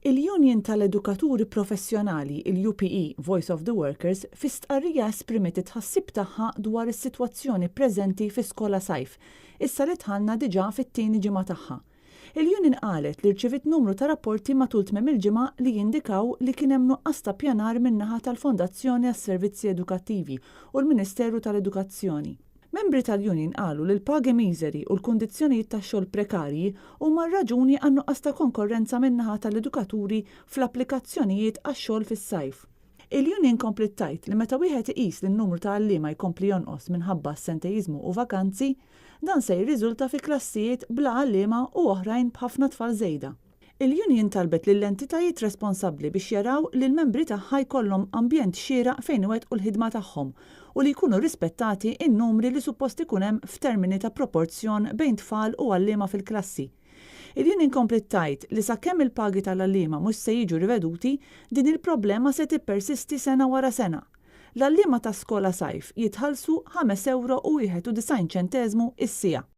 Il-Union tal-Edukaturi Professjonali, il-UPE Voice of the Workers, fi stqarrija esprimiet it-tħassib tagħha dwar is-sitwazzjoni preżenti fi skola sajf, issa li tħallna diġà fit-tieni ġimgħa tagħha. Il-Union qalet li rċivit numru ta' rapporti matul tmiem il-ġimgħa li jindikaw li kien hemm nuqqas ta' pjanar min-naħa tal-Fondazzjoni għas-Servizzi Edukattivi u l-Ministeru tal-Edukazzjoni. Membri tal-Union qalu li l-pagi miżeri u l-kundizzjonijiet tax-xogħol prekarji huma raġuni għan nuqqas ta' konkurrenza min-naħa tal-edukaturi fl-applikazzjonijiet għax-xogħol fis-sajf. Il-Union komplet tajt li meta wieħed iqis li n-numru ta' għalliema jkompli jonqos minħabba s-sentejiżmu u vakanzi, dan se jirriżulta fi klassijiet bla għalliema u oħrajn b'ħafna tfal żejda. Il-Union talbet lill-entitajiet responsabbli biex jaraw li l-membri tagħha jkollhom ambjent xieraq fejn iwettqu l-ħidma tagħhom u li jkunu rispettati in-numri li suppost ikun hemm f'termini ta' proporzjon bejn tfal u għalliema fil-klassi. Il-Union komplet tajt li sakemm il-pagi tal-għalliema mhux se jiġu riveduti, din il-problema se tippersisti sena wara sena. L-għalliema ta' skola sajf jitħallsu €5.91 is-siegħa.